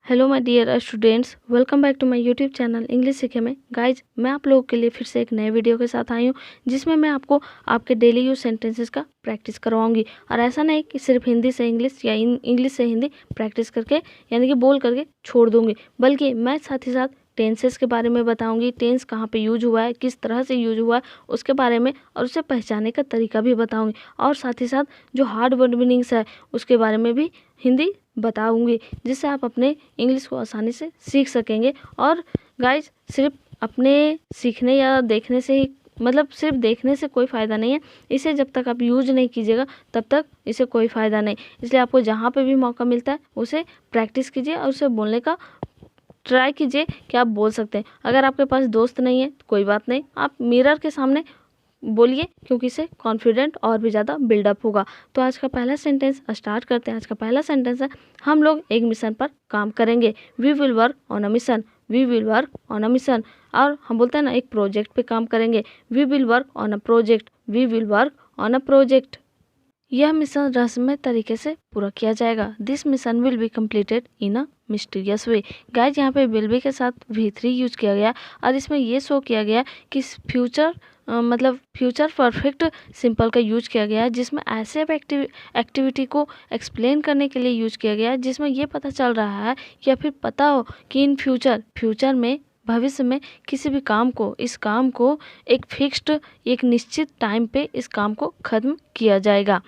Hello my dear students, welcome back to my YouTube channel English सीखे में। Guys, मैं आप लोगों के लिए फिर से एक नए वीडियो के साथ आई हूँ जिसमें मैं आपको आपके डेली यूज सेंटेंसेस का प्रैक्टिस करवाऊंगी। और ऐसा नहीं कि सिर्फ हिंदी से इंग्लिश या इंग्लिश से हिंदी प्रैक्टिस करके यानी कि बोल करके छोड़ दूंगी, बल्कि मैं साथ ही साथ टेंसेस के बारे में बताऊंगी। टेंस कहाँ पे यूज हुआ है, किस तरह से यूज हुआ है उसके बारे में, और उसे पहचानने का तरीका भी बताऊंगी। और साथ ही साथ जो हार्ड वर्ड मीनिंग्स है उसके बारे में भी हिंदी बताऊंगी, जिससे आप अपने इंग्लिश को आसानी से सीख सकेंगे। और गाइज, सिर्फ अपने सीखने या देखने से ही सिर्फ देखने से कोई फ़ायदा नहीं है। इसे जब तक आप यूज नहीं कीजिएगा तब तक इसे कोई फ़ायदा नहीं। इसलिए आपको जहाँ पे भी मौका मिलता है उसे प्रैक्टिस कीजिए और उसे बोलने का ट्राई कीजिए कि आप बोल सकते हैं। अगर आपके पास दोस्त नहीं है तो कोई बात नहीं, आप मिरर के सामने बोलिए, क्योंकि इससे कॉन्फिडेंट और भी ज़्यादा बिल्डअप होगा। तो आज का पहला सेंटेंस स्टार्ट करते हैं। आज का पहला सेंटेंस है, हम लोग एक मिशन पर काम करेंगे। We will work on a mission. We will work on a mission. और हम बोलते हैं ना, एक प्रोजेक्ट पे काम करेंगे। We will work on a project. We will work on a project. यह मिशन रहस्यमय तरीके से पूरा किया जाएगा। This mission will be completed in a mysterious way. Guys, यहाँ पे विल बी के साथ V3 यूज किया गया और इसमें ये शो किया गया कि फ्यूचर परफेक्ट सिंपल का यूज किया गया है, जिसमें ऐसे एक्टिविटी को एक्सप्लेन करने के लिए यूज किया गया है जिसमें ये पता चल रहा है या फिर पता हो कि इन फ्यूचर में, भविष्य में किसी भी काम को, इस काम को एक निश्चित टाइम पे इस काम को खत्म किया जाएगा।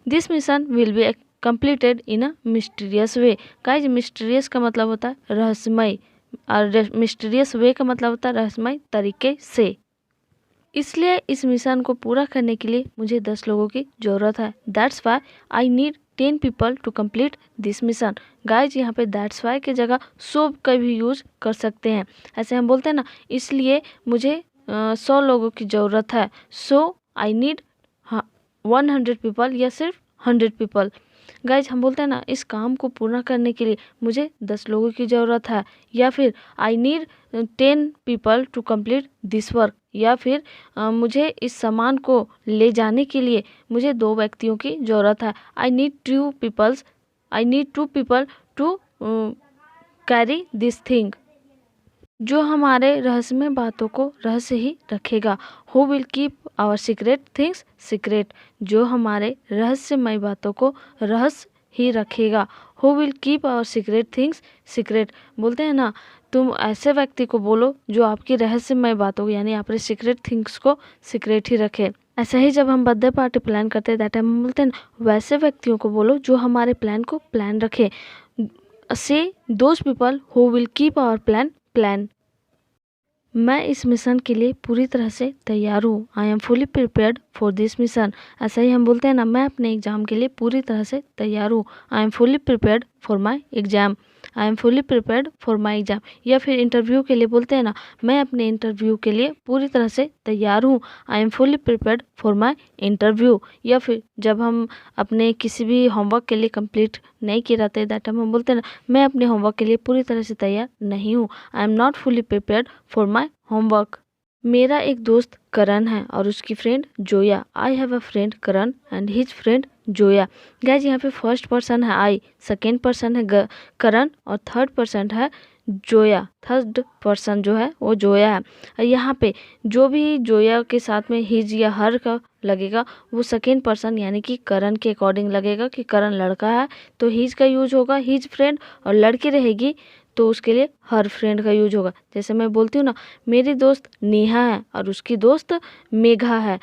This mission will B completed in a mysterious way। Guys, mysterious का मतलब होता है रहस्यमय और मिस्टीरियस वे का मतलब होता है रहस्यमय तरीके से। इसलिए इस मिशन को पूरा करने के लिए मुझे 10 लोगों की ज़रूरत है। That's why I need 10 people to complete this mission. Guys, यहाँ पे दैट्स वाई की जगह सो का भी यूज कर सकते हैं। ऐसे हम बोलते हैं ना, इसलिए मुझे 100 लोगों की ज़रूरत है। सो आई नीड 100 पीपल या सिर्फ 100 पीपल। गाइज, हम बोलते हैं ना, इस काम को पूरा करने के लिए मुझे 10 लोगों की ज़रूरत है, या फिर I need 10 people to complete this work, या फिर मुझे इस सामान को ले जाने के लिए मुझे 2 व्यक्तियों की ज़रूरत है। I need 2 people to carry this thing. जो हमारे रहस्यमय बातों को रहस्य ही रखेगा। Who will keep our secret things secret. जो हमारे रहस्यमय बातों को रहस्य ही रखेगा। Who will keep our secret things secret. बोलते हैं ना, तुम ऐसे व्यक्ति को बोलो जो आपकी रहस्यमय बातों यानी आपके सीक्रेट थिंग्स को सीक्रेट ही रखे। ऐसा ही जब हम बर्थडे पार्टी प्लान करते हैं, दैट टाइम हम बोलते हैं ना, वैसे व्यक्तियों को बोलो जो हमारे प्लान को प्लान रखे। से those people who will keep our plan. मैं इस मिशन के लिए पूरी तरह से तैयार हूँ। I am fully prepared for this mission. ऐसा ही हम बोलते हैं ना, मैं अपने एग्जाम के लिए पूरी तरह से तैयार हूँ। I am fully prepared for my exam. I am fully prepared for my exam. या फिर इंटरव्यू के लिए बोलते हैं ना, मैं अपने इंटरव्यू के लिए पूरी तरह से तैयार हूँ। I am fully prepared for my interview. या फिर जब हम अपने किसी भी होमवर्क के लिए कंप्लीट नहीं किए रहते, दैट टाइम हम बोलते हैं ना, मैं अपने होमवर्क के लिए पूरी तरह से तैयार नहीं हूँ। आई am not fully prepared for my homework. मेरा एक दोस्त करण है और उसकी friend Zoya. I have a friend Karan and his friend Zoya. Guys, यहाँ पे फर्स्ट पर्सन है आई, सेकेंड पर्सन है करण और थर्ड पर्सन है जोया। थर्ड पर्सन जो है वो जोया है। और यहाँ पे जो भी जोया के साथ में हिज या हर का लगेगा वो सेकेंड पर्सन यानी कि करण के अकॉर्डिंग लगेगा कि करण लड़का है तो हिज का यूज होगा हिज फ्रेंड, और लड़की रहेगी तो उसके लिए हर फ्रेंड का यूज होगा। जैसे मैं बोलती हूँ ना, मेरी दोस्त नेहा है और उसकी दोस्त मेघा है।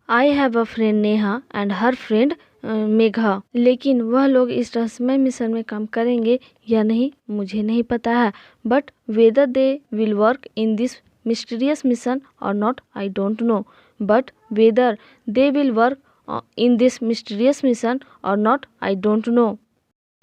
I have a friend Neha and her friend Megha. लेकिन वह लोग इस रहस्यमय मिशन में काम करेंगे या नहीं मुझे नहीं पता है। But whether they will work in this mysterious mission or not, I don't know. But whether they will work in this mysterious mission or not, I don't know.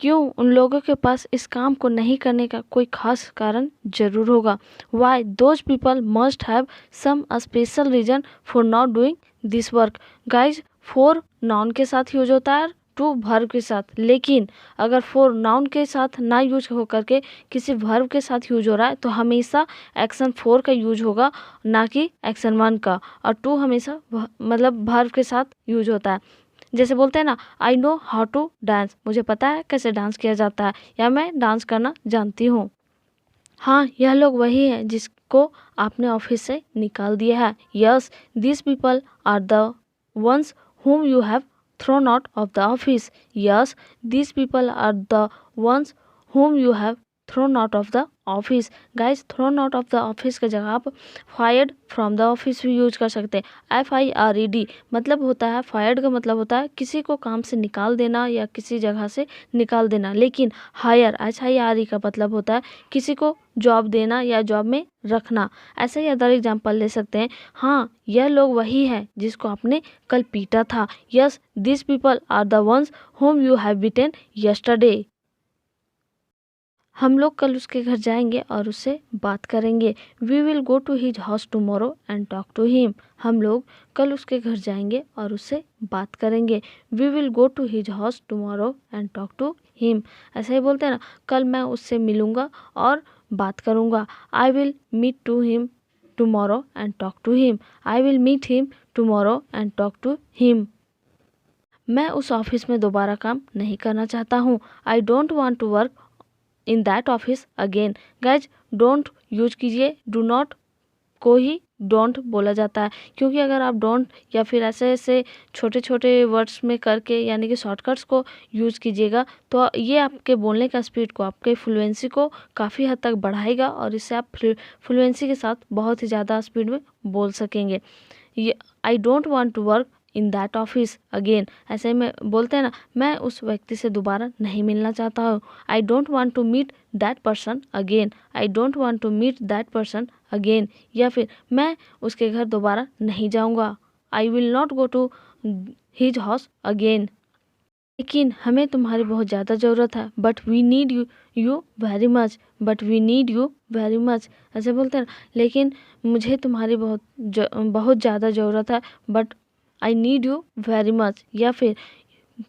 क्यों उन लोगों के पास इस काम को नहीं करने का कोई खास कारण जरूर होगा। Why those people must have some special reason for not doing this work. Guys, for noun के साथ यूज होता है, टू वर्ब के साथ। लेकिन अगर फोर नाउन के साथ ना यूज हो करके किसी वर्ब के साथ यूज हो रहा है तो हमेशा एक्शन 4 का यूज होगा, ना कि एक्शन 1 का। और टू हमेशा वर्ब के साथ यूज होता है। जैसे बोलते हैं ना, I know how to dance, मुझे पता है कैसे डांस किया जाता है, या मैं डांस करना जानती हूँ। हाँ, यह लोग वही हैं जिसको आपने ऑफिस से निकाल दिया है। Yes, this people are the ones whom you have thrown out of the office. Yes, these people are the ones whom you have thrown out of the office. Guys, thrown out of the office का जगह आप fired from the office भी use कर सकते हैं। FIRED मतलब होता है, fired का मतलब होता है किसी को काम से निकाल देना या किसी जगह से निकाल देना। लेकिन hire, HIRE का मतलब होता है किसी को जॉब देना या जॉब में रखना। ऐसे ही अदर एग्जाम्पल ले सकते हैं। हाँ, यह लोग वही है जिसको आपने कल पीटा था। Yes, this people are the ones whom you have beaten yesterday. हम लोग कल उसके घर जाएंगे और उससे बात करेंगे। We will go to his house tomorrow and talk to him. हम लोग कल उसके घर जाएंगे और उससे बात करेंगे। We will go to his house tomorrow and talk to him. ऐसे ही बोलते हैं ना, कल मैं उससे मिलूंगा और बात करूंगा। I will meet to him tomorrow and talk to him. I will meet him tomorrow and talk to him. मैं उस ऑफिस में दोबारा काम नहीं करना चाहता हूँ। I don't want to work in that office again. Guys, don't use कीजिए, डू नॉट को ही डोंट बोला जाता है, क्योंकि अगर आप डोंट या फिर ऐसे ऐसे छोटे छोटे वर्ड्स में करके यानी कि शॉर्टकट्स को यूज़ कीजिएगा तो ये आपके बोलने का स्पीड को, आपके फ्लुएंसी को काफ़ी हद तक बढ़ाएगा और इससे आप फ्लुएंसी के साथ बहुत ही ज़्यादा स्पीड में बोल सकेंगे। ये I don't want to work in that office again, ऐसे में बोलते हैं ना, मैं उस व्यक्ति से दोबारा नहीं मिलना चाहता हूँ। I don't want to meet that person again. I don't want to meet that person again. या फिर मैं उसके घर दोबारा नहीं जाऊँगा। I will not go to his house again. लेकिन हमें तुम्हारी बहुत ज़्यादा ज़रूरत है। But we need you very much. But we need you very much. ऐसे बोलते हैं, लेकिन मुझे तुम्हारी बहुत ज़्यादा ज़रूरत है। But I need you very much. या फिर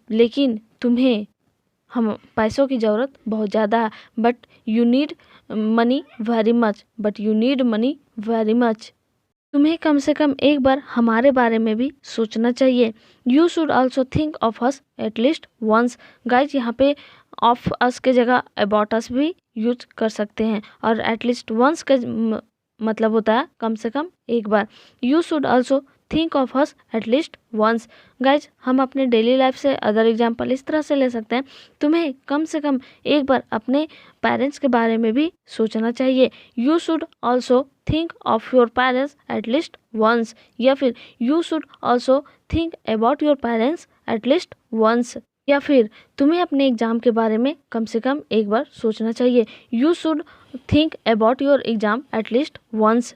लेकिन तुम्हें हम पैसों की ज़रूरत बहुत ज़्यादा है। But you need money very much. But you need money very much. तुम्हें कम से कम एक बार हमारे बारे में भी सोचना चाहिए। You should also think of us at least once. Guys, यहाँ पे ऑफ अस के जगह अबाउट अस भी यूज कर सकते हैं और एटलीस्ट वंस का मतलब होता है कम से कम एक बार। You should also think of us at least once. Guys, हम अपने डेली लाइफ से अदर एग्जाम्पल इस तरह से ले सकते हैं। तुम्हें कम से कम एक बार अपने पेरेंट्स के बारे में भी सोचना चाहिए। You should also think of your parents at least once. या फिर you should also think about your parents at least once. या फिर तुम्हें अपने एग्ज़ाम के बारे में कम से कम एक बार सोचना चाहिए। You should think about your exam at least once.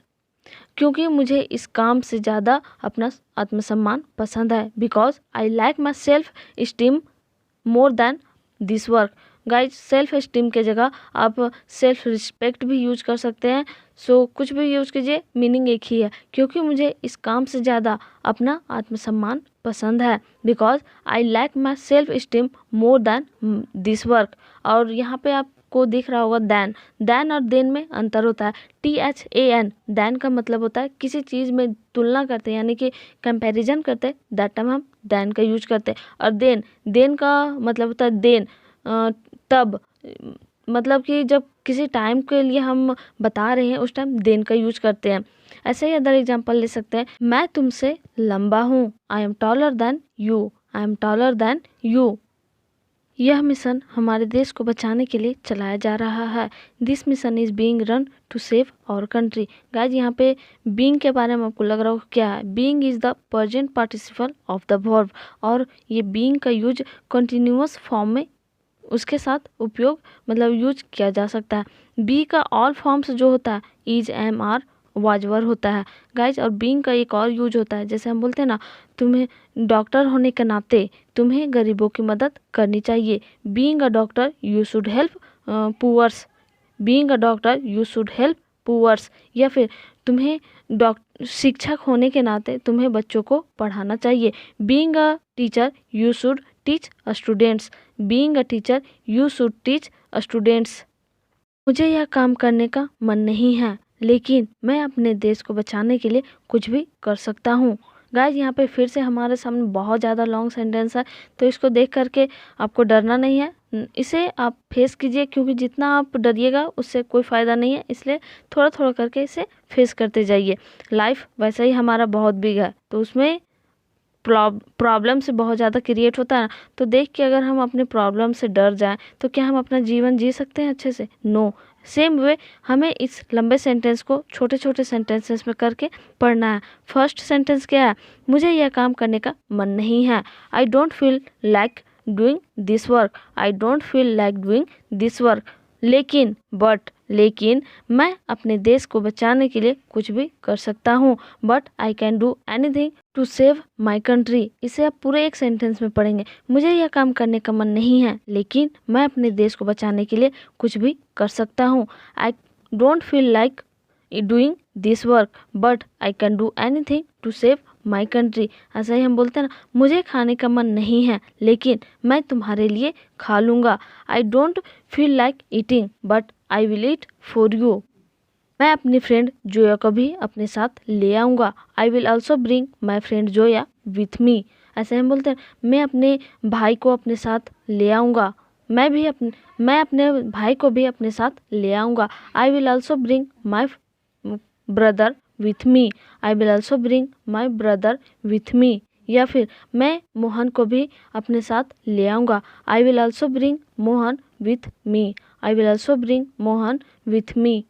क्योंकि मुझे इस काम से ज़्यादा अपना आत्मसम्मान पसंद है। Because I like my self esteem more than this work. Guys, self esteem के जगह आप सेल्फ रिस्पेक्ट भी यूज कर सकते हैं। सो कुछ भी यूज कीजिए, मीनिंग एक ही है। क्योंकि मुझे इस काम से ज़्यादा अपना आत्मसम्मान पसंद है। Because I like my self esteem more than this work. और यहाँ पे आपको दिख रहा होगा दैन। दैन और देन में अंतर होता है। THAN, दैन का मतलब होता है किसी चीज़ में तुलना करते हैं यानी कि कंपैरिजन करते हैं, दैट टाइम हम दैन का यूज करते हैं। और देन का मतलब होता है देन, तब, मतलब कि जब किसी टाइम के लिए हम बता रहे हैं उस टाइम देन का यूज करते हैं। ऐसे ही अदर एग्जांपल ले सकते हैं। मैं तुमसे लंबा हूँ। I am taller than you. I am taller than you. यह मिशन हमारे देश को बचाने के लिए चलाया जा रहा है। This mission is being run to save our country. Guys, यहाँ पे बीइंग के बारे में आपको लग रहा हो क्या है। Being is the present participle of the verb. और ये बीइंग का यूज कंटिन्यूअस फॉर्म में उसके साथ उपयोग मतलब यूज किया जा सकता है। बी का ऑल फॉर्म्स जो होता है इज, एम, आर, वाजवर होता है। गाइज, और बीइंग का एक और यूज होता है, जैसे हम बोलते हैं ना, तुम्हें डॉक्टर होने के नाते तुम्हें गरीबों की मदद करनी चाहिए। Being a doctor you should help poors. Being a doctor you should help poors. या फिर तुम्हें शिक्षक होने के नाते तुम्हें बच्चों को पढ़ाना चाहिए। Being a teacher you should teach students. Being a teacher you should teach students. मुझे यह काम करने का मन नहीं है, लेकिन मैं अपने देश को बचाने के लिए कुछ भी कर सकता हूँ। गाइज यहाँ पे फिर से हमारे सामने बहुत ज़्यादा लॉन्ग सेंटेंस है, तो इसको देख करके आपको डरना नहीं है, इसे आप फेस कीजिए, क्योंकि जितना आप डरिएगा उससे कोई फ़ायदा नहीं है, इसलिए थोड़ा थोड़ा करके इसे फेस करते जाइए। लाइफ वैसे ही हमारा बहुत बिग है, तो उसमें प्रॉब्लम से बहुत ज़्यादा क्रिएट होता है ना, तो देख के अगर हम अपने प्रॉब्लम से डर जाएं तो क्या हम अपना जीवन जी सकते हैं अच्छे से? नो। सेम वे हमें इस लंबे सेंटेंस को छोटे छोटे सेंटेंसेस में करके पढ़ना है। फर्स्ट सेंटेंस क्या है? मुझे यह काम करने का मन नहीं है। आई don't feel like doing this work. I don't feel like doing this work. लेकिन मैं अपने देश को बचाने के लिए कुछ भी कर सकता हूँ। But I can do anything to save my country. इसे आप पूरे एक सेंटेंस में पढ़ेंगे। मुझे यह काम करने का मन नहीं है, लेकिन मैं अपने देश को बचाने के लिए कुछ भी कर सकता हूँ। I don't feel like doing this work, but I can do anything to save my country. ऐसा ही हम बोलते हैं ना, मुझे खाने का मन नहीं है, लेकिन मैं तुम्हारे लिए खा लूँगा। आई don't feel like eating, but I will eat for you. मैं अपनी फ्रेंड जोया को भी अपने साथ ले आऊँगा। I will also bring my friend Zoya with me. ऐसे हम बोलते हैं, मैं अपने भाई को अपने साथ ले आऊँगा। मैं अपने भाई को भी अपने साथ ले आऊँगा। I will also bring my brother with me. I will also bring my brother with me. या फिर मैं मोहन को भी अपने साथ ले आऊँगा। I will also bring Mohan with me. I will also bring Mohan with me.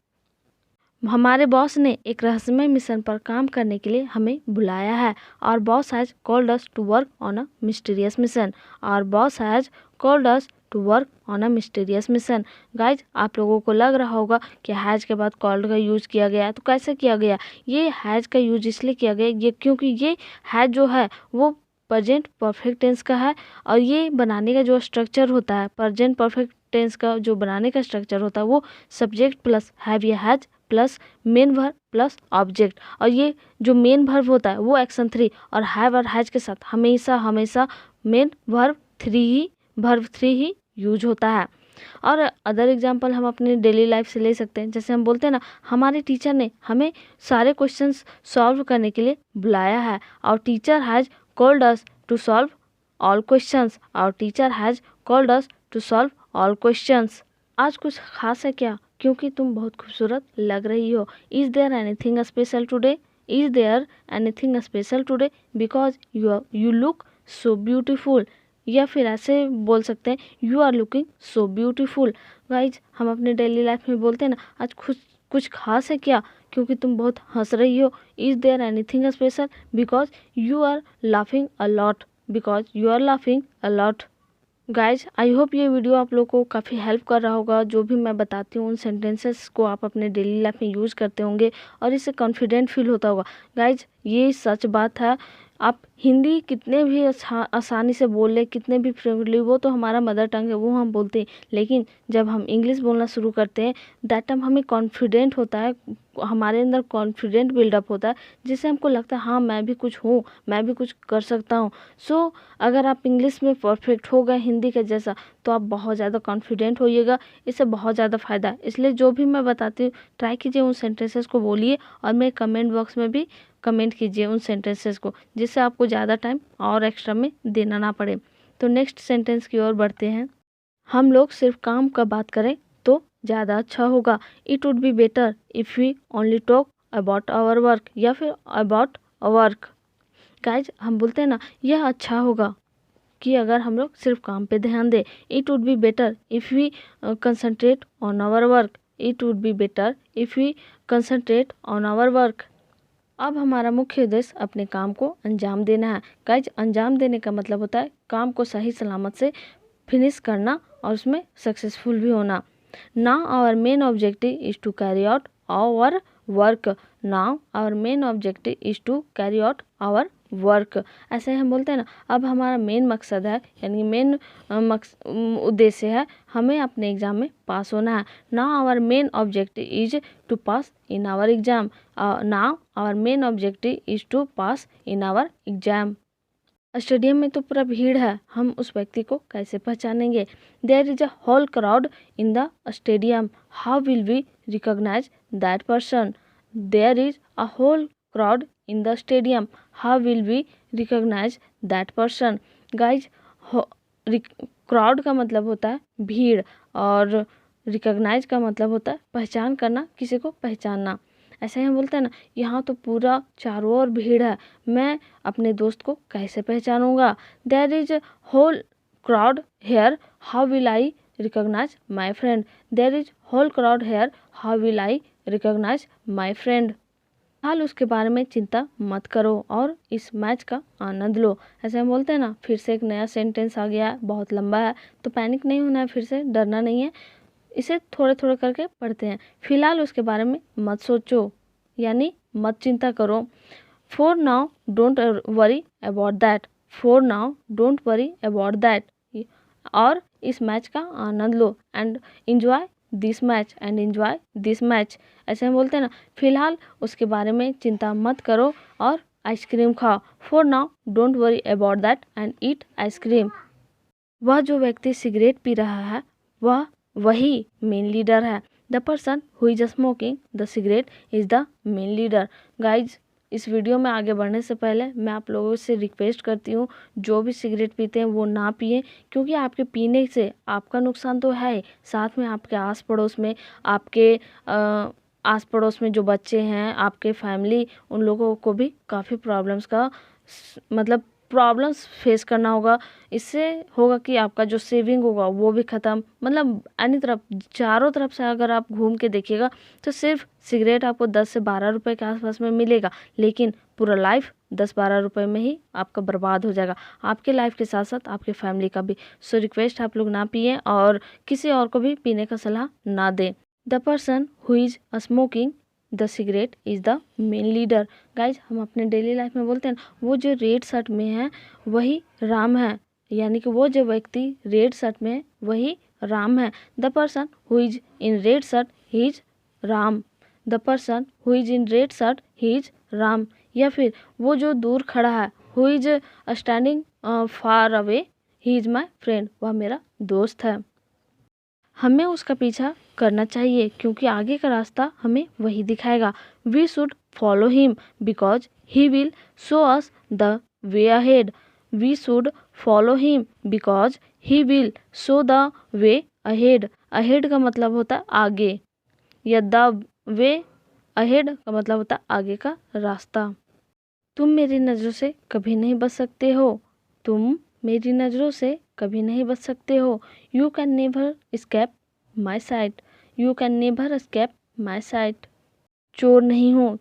हमारे बॉस ने एक रहस्यमय मिशन पर काम करने के लिए हमें बुलाया है। और boss has called us to work on a mysterious mission. और boss has called us to work on a mysterious mission. Guys, आप लोगों को लग रहा होगा कि हैज के बाद कॉल्ड का यूज़ किया गया है, तो कैसे किया गया? ये हैज का यूज इसलिए किया गया ये क्योंकि ये हैज जो है वो प्रेजेंट परफेक्ट टेंस का है, और ये बनाने का जो स्ट्रक्चर होता है, प्रेजेंट परफेक्ट टेंस का जो बनाने का स्ट्रक्चर होता है वो सब्जेक्ट प्लस हैव या has plus main verb plus object. और ये जो मेन वर्ब होता है वो एक्शन 3 और हैव और हैज के साथ हमेशा हमेशा मेन वर्ब 3 ही यूज होता है। और अदर एग्जांपल हम अपने डेली लाइफ से ले सकते हैं। जैसे हम बोलते हैं ना, हमारे टीचर ने हमें सारे क्वेश्चंस सॉल्व करने के लिए बुलाया है। और teacher has called us to solve all questions. और teacher has called us to solve all questions. आज कुछ खास है क्या? क्योंकि तुम बहुत खूबसूरत लग रही हो। Is there anything special today? Is there anything special today? Because you look so beautiful. या फिर ऐसे बोल सकते हैं, you are looking so beautiful. Guys, हम अपने डेली लाइफ में बोलते हैं ना, आज कुछ खास है क्या? क्योंकि तुम बहुत हंस रही हो। Is there anything special? Because you are laughing a lot. Because you are laughing a lot. Guys, I hope ये वीडियो आप लोगों को काफ़ी हेल्प कर रहा होगा। जो भी मैं बताती हूँ उन सेंटेंसेस को आप अपने डेली लाइफ में यूज़ करते होंगे और इससे कॉन्फिडेंट फील होता होगा। गाइज, ये सच बात है। आप हिंदी कितने भी आसानी से बोल ले, कितने भी फ्लुएंटली, वो तो हमारा मदर टंग है, वो हम बोलते हैं। लेकिन जब हम इंग्लिश बोलना शुरू करते हैं, दैट टाइम हमें कॉन्फिडेंट होता है, हमारे अंदर कॉन्फिडेंट बिल्डअप होता है, जिससे हमको लगता है हाँ मैं भी कुछ हूँ, मैं भी कुछ कर सकता हूँ। सो अगर आप इंग्लिश में परफेक्ट हो गए हिंदी के जैसा, तो आप बहुत ज़्यादा कॉन्फिडेंट होइएगा। इससे बहुत ज़्यादा फ़ायदा है। इसलिए जो भी मैं बताती हूँ, ट्राई कीजिए, उन सेंटेंसेस को बोलिए और मेरे कमेंट बॉक्स में भी कमेंट कीजिए उन सेंटेंसेस को, जिससे आपको ज़्यादा टाइम और एक्स्ट्रा में देना ना पड़े। तो नेक्स्ट सेंटेंस की ओर बढ़ते हैं। हम लोग सिर्फ काम का बात करें तो ज़्यादा अच्छा होगा। It would be better if we only talk about our work. या फिर अबाउट वर्क। गाइज, हम बोलते हैं ना, यह अच्छा होगा कि अगर हम लोग सिर्फ काम पे ध्यान दें। It would be better if we concentrate on our work. It would be better if we concentrate on our work. अब हमारा मुख्य उद्देश्य अपने काम को अंजाम देना है। गाइज, अंजाम देने का मतलब होता है काम को सही सलामत से फिनिश करना और उसमें सक्सेसफुल भी होना। Now our main objective is to carry out our work. Now our main objective is to carry out our work. ऐसे हम बोलते हैं ना, अब हमारा मेन मकसद है, यानी मेन उद्देश्य है, हमें अपने एग्ज़ाम में पास होना है। Now our main objective is to pass in our exam. Now our main objective is to pass in our exam. Stadium में तो पूरा भीड़ है, हम उस व्यक्ति को कैसे पहचानेंगे? There is a whole crowd in the stadium. How will we recognize that person? There is a whole crowd in the stadium. how will we recognize that person? Guys, crowd का मतलब होता है भीड़ और रिकॉग्नाइज का मतलब होता है पहचान करना, किसी को पहचानना। ऐसे ही हम बोलते हैं ना, यहाँ तो पूरा चारों ओर भीड़ है, मैं अपने दोस्त को कैसे पहचानूंगा? There is whole crowd here, how will I recognize my friend? There is whole crowd here, how will I recognize my friend? हाल उसके बारे में चिंता मत करो और इस मैच का आनंद लो। ऐसे हम बोलते हैं ना, फिर से एक नया सेंटेंस आ गया है, बहुत लंबा है, तो पैनिक नहीं होना है, फिर से डरना नहीं है, इसे थोड़े थोड़े करके पढ़ते हैं। फिलहाल उसके बारे में मत सोचो, यानी मत चिंता करो। For now don't worry about that, for now don't worry about that, और इस मैच का आनंद लो and enjoy this match and enjoy this match. ऐसे हम बोलते हैं ना, फिलहाल उसके बारे में चिंता मत करो और आइसक्रीम खाओ। For now don't worry about that and eat ice cream. वह जो व्यक्ति सिगरेट पी रहा है वह वही मेन लीडर है। The person who is smoking the cigarette is the main leader. Guys, इस वीडियो में आगे बढ़ने से पहले मैं आप लोगों से रिक्वेस्ट करती हूँ, जो भी सिगरेट पीते हैं वो ना पिए, क्योंकि आपके पीने से आपका नुकसान तो है, साथ में आपके आस पड़ोस में, आपके आस पड़ोस में जो बच्चे हैं, आपके फैमिली, उन लोगों को भी काफ़ी प्रॉब्लम्स का मतलब प्रॉब्लम्स फेस करना होगा। इससे होगा कि आपका जो सेविंग होगा वो भी ख़त्म, मतलब अन्य तरफ, चारों तरफ से अगर आप घूम के देखिएगा तो सिर्फ सिगरेट आपको 10 से 12 रुपए के आसपास में मिलेगा, लेकिन पूरा लाइफ 10-12 रुपए में ही आपका बर्बाद हो जाएगा, आपके लाइफ के साथ साथ आपके फैमिली का भी। सो रिक्वेस्ट, आप लोग ना पिए और किसी और को भी पीने का सलाह ना दें। The person who is smoking the cigarette is the main leader. Guys, हम अपने डेली लाइफ में बोलते हैं ना, वो जो रेड शर्ट में है वही राम है, यानी कि वो जो व्यक्ति रेड शर्ट में है वही राम है। The person who is in red shirt he is Ram. The person who is in red shirt he is Ram. या फिर वो जो दूर खड़ा है, who is standing far away he is my friend, वह मेरा दोस्त है। हमें उसका पीछा करना चाहिए क्योंकि आगे का रास्ता हमें वही दिखाएगा। We should follow him because he will show us the way ahead. We should follow him because he will show the way ahead. Ahead का मतलब होता है आगे, या द वे अहेड का मतलब होता है आगे का रास्ता। तुम मेरी नज़रों से कभी नहीं बच सकते हो, तुम मेरी नज़रों से कभी नहीं बच सकते हो। You can never escape my site, you can never escape my site. चोर नहीं हूँ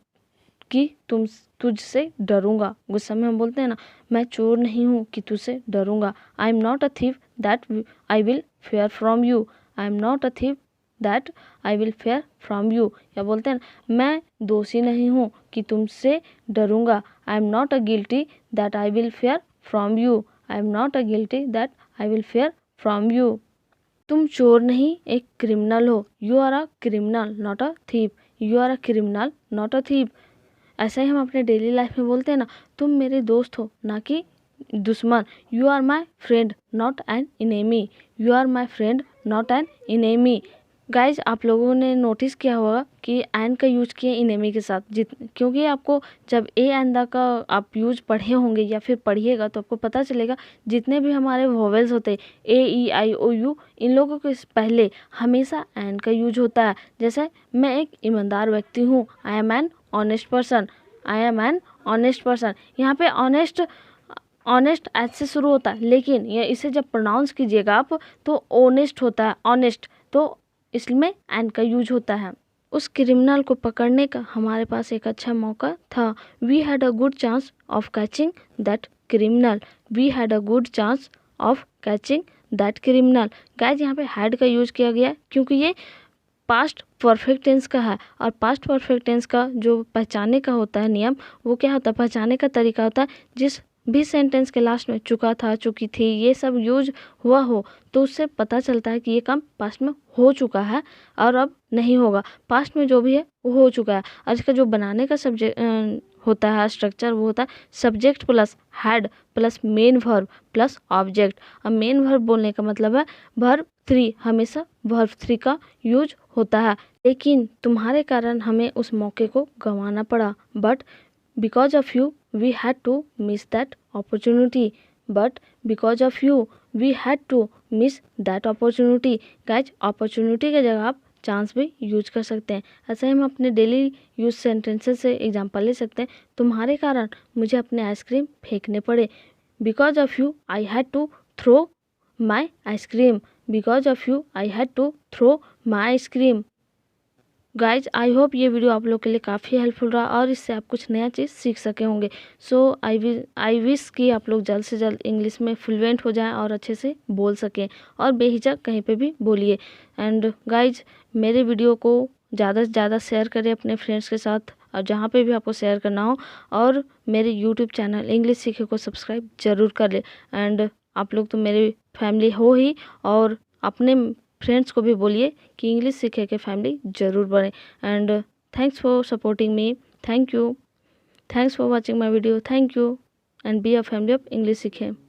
कि तुझसे डरूंगा। गुस्सा में हम बोलते हैं ना, मैं चोर नहीं हूँ कि तुझसे डरूंगा। I am not a thief that I will fear from you. I am not a thief that I will fear from you. या बोलते हैं ना, मैं दोषी नहीं हूँ कि तुमसे डरूंगा। I am not a guilty that I will fear from you. I am not a guilty that I will fear from you. तुम चोर नहीं, एक क्रिमिनल हो। You are a criminal not a thief. You are a criminal not a thief. ऐसा ही हम अपने daily life में बोलते हैं ना, तुम मेरे दोस्त हो ना कि दुश्मन। You are my friend not an enemy. You are my friend not an enemy. Guys, आप लोगों ने नोटिस किया होगा कि एन का यूज किए इनेमी के साथ, क्योंकि आपको जब ए एंड द का आप यूज पढ़े होंगे या फिर पढ़िएगा तो आपको पता चलेगा जितने भी हमारे वोवेल्स होते हैं, ए ई आई ओ यू, इन लोगों के पहले हमेशा एन का यूज होता है। जैसे मैं एक ईमानदार व्यक्ति हूँ, I am an honest person, I am an honest person. यहाँ पे ऑनेस्ट एच से शुरू होता है, लेकिन ये इसे जब प्रोनाउंस कीजिएगा आप तो ऑनेस्ट होता है, ऑनेस्ट, तो इसमें एन का यूज होता है। उस क्रिमिनल को पकड़ने का हमारे पास एक अच्छा मौका था। We had a good chance of catching that criminal. We had a good chance of catching that criminal. Guys, यहाँ पे हैड का यूज किया गया क्योंकि ये पास्ट परफेक्ट टेंस का है, और पास्ट परफेक्ट टेंस का जो पहचाने का होता है नियम, वो क्या होता है, पहचाने का तरीका होता है, जिस भी सेंटेंस के लास्ट में चुका था, चुकी थी, ये सब यूज हुआ हो तो उससे पता चलता है कि ये काम पास्ट में हो चुका है और अब नहीं होगा। पास्ट में जो भी है वो हो चुका है। और इसका जो बनाने का सब्जेक्ट होता है, स्ट्रक्चर, वो होता है subject plus had plus main verb plus object. अब मेन वर्ब बोलने का मतलब है वर्ब 3, हमेशा वर्ब 3 का यूज होता है। लेकिन तुम्हारे कारण हमें उस मौके को गंवाना पड़ा, but because of you we had to miss that opportunity, but because of you we had to miss that opportunity। Guys opportunity की जगह आप चांस भी यूज कर सकते हैं। ऐसे हम अपने डेली यूज सेंटेंसेस से एग्जांपल ले सकते हैं। तुम्हारे कारण मुझे अपने आइसक्रीम फेंकने पड़े। Because of you I had to throw my ice cream. Because of you I had to throw my ice cream. Guys I hope ये वीडियो आप लोग के लिए काफ़ी हेल्पफुल रहा और इससे आप कुछ नया चीज़ सीख सके होंगे। सो आई विश कि आप लोग जल्द से जल्द इंग्लिश में फ्लुएंट हो जाएं और अच्छे से बोल सकें और बेहिचक कहीं पे भी बोलिए। एंड गाइज मेरे वीडियो को ज़्यादा से ज़्यादा शेयर करें अपने फ्रेंड्स के साथ और जहाँ पे भी आपको शेयर करना हो, और मेरे यूट्यूब चैनल इंग्लिश सीखे को सब्सक्राइब ज़रूर कर ले। एंड आप लोग तो मेरी फैमिली हो ही, और अपने फ्रेंड्स को भी बोलिए कि इंग्लिश सीखे के फैमिली ज़रूर बने। And thanks for supporting me. Thank you. Thanks for watching my video. Thank you and be a family of English सीखे।